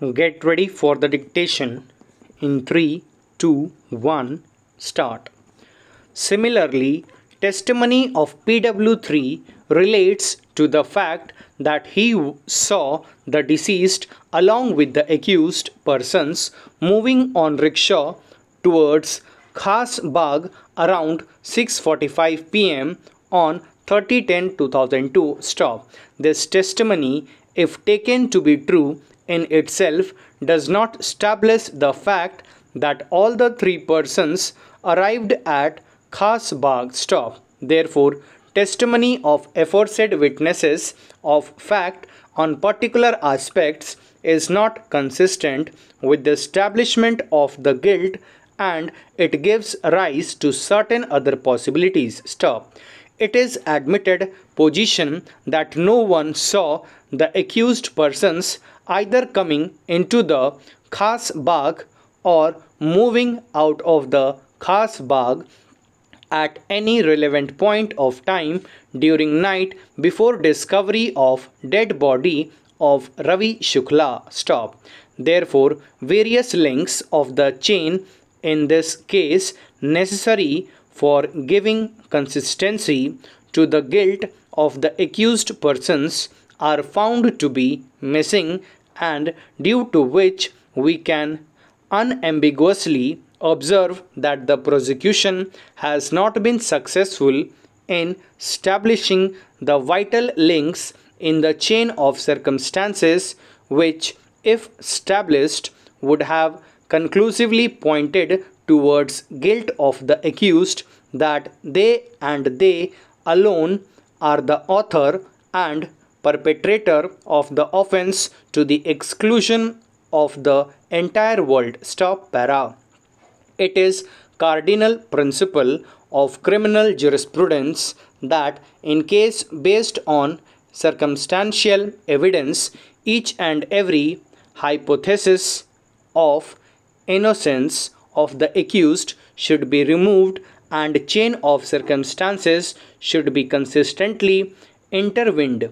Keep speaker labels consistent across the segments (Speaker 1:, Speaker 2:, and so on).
Speaker 1: Get ready for the dictation in 3, 2, 1, start. Similarly, testimony of PW3 relates to the fact that he saw the deceased along with the accused persons moving on rickshaw towards Khas Bagh around 6:45 pm on 30/10/2002 stop. This testimony, if taken to be true in itself, does not establish the fact that all the three persons arrived at Khas Bagh stop. Therefore, testimony of aforesaid witnesses of fact on particular aspects is not consistent with the establishment of the guilt, and it gives rise to certain other possibilities. Stop. It is admitted position that no one saw the accused persons either coming into the Khas Bagh or moving out of the Khas Bagh at any relevant point of time during night before discovery of dead body of Ravi Shukla. Stop. Therefore, various links of the chain in this case necessary for giving consistency to the guilt of the accused persons are found to be missing, and due to which we can unambiguously observe that the prosecution has not been successful in establishing the vital links in the chain of circumstances which, if established, would have conclusively pointed towards guilt of the accused, that they and they alone are the author and perpetrator of the offense to the exclusion of the entire world. Stop para. It is cardinal principle of criminal jurisprudence that in case based on circumstantial evidence, each and every hypothesis of innocence of the accused should be removed, and chain of circumstances should be consistently intertwined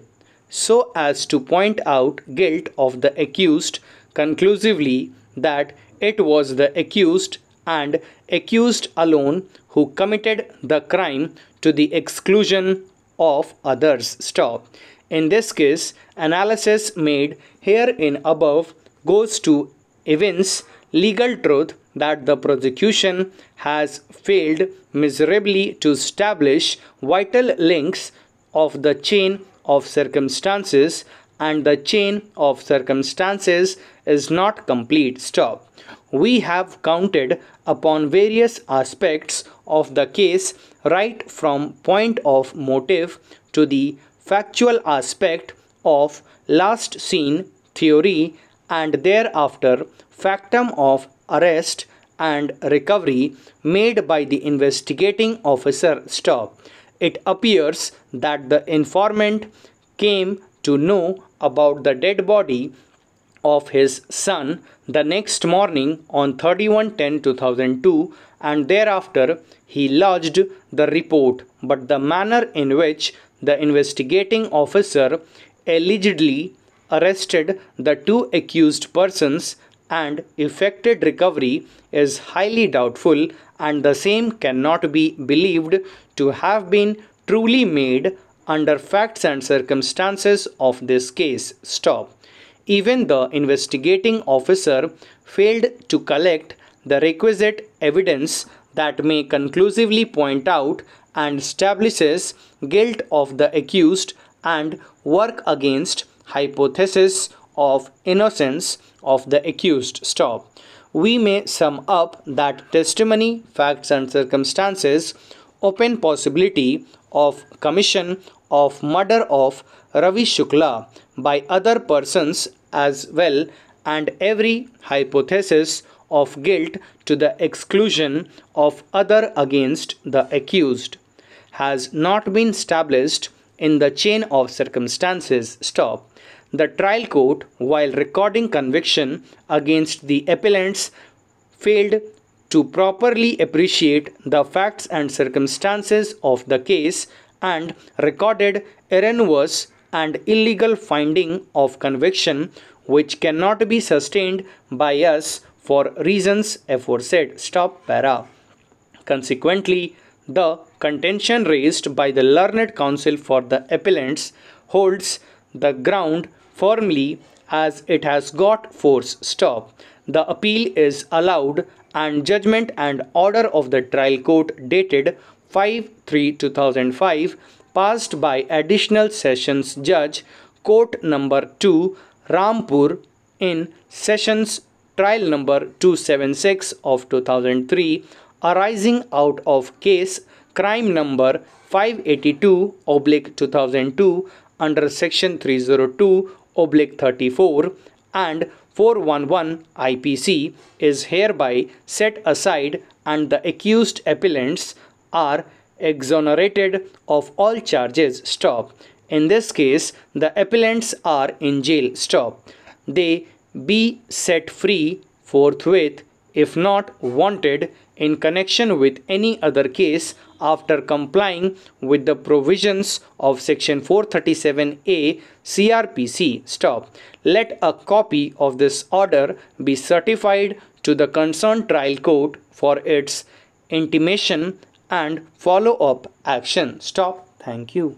Speaker 1: so as to point out guilt of the accused conclusively, that it was the accused and accused alone who committed the crime to the exclusion of others. Stop. In this case, analysis made herein above goes to evince legal truth that the prosecution has failed miserably to establish vital links of the chain of circumstances, and the chain of circumstances is not complete. Stop. We have counted upon various aspects of the case, right from point of motive to the factual aspect of last seen theory, and thereafter factum of arrest and recovery made by the investigating officer. Stop. It appears that the informant came to know about the dead body of his son the next morning on 31/10/2002, and thereafter he lodged the report, but the manner in which the investigating officer allegedly arrested the two accused persons and effected recovery is highly doubtful, and the same cannot be believed to have been truly made under facts and circumstances of this case. Stop. Even the investigating officer failed to collect the requisite evidence that may conclusively point out and establishes guilt of the accused and work against hypothesis of innocence of the accused. Stop. We may sum up that testimony, facts and circumstances open possibility of commission of murder of Ravi Shukla by other persons as well, and every hypothesis of guilt to the exclusion of other against the accused has not been established in the chain of circumstances. Stop. The trial court, while recording conviction against the appellants, failed to properly appreciate the facts and circumstances of the case and recorded erroneous and illegal finding of conviction which cannot be sustained by us for reasons aforesaid. Stop para. Consequently, the contention raised by the learned counsel for the appellants holds the ground firmly as it has got force. Stop. The appeal is allowed and judgment and order of the trial court dated 5/3/2005 passed by Additional Sessions Judge Court number 2 Rampur in Sessions Trial number 276 of 2003 arising out of case crime number 582/2002 under section 302/34 and 411 IPC is hereby set aside and the accused appellants are exonerated of all charges. Stop. In this case, the appellants are in jail. Stop. They be set free forthwith if not wanted in connection with any other case after complying with the provisions of section 437A CRPC. Stop. Let a copy of this order be certified to the concerned trial court for its intimation and follow-up action. Stop. Thank you.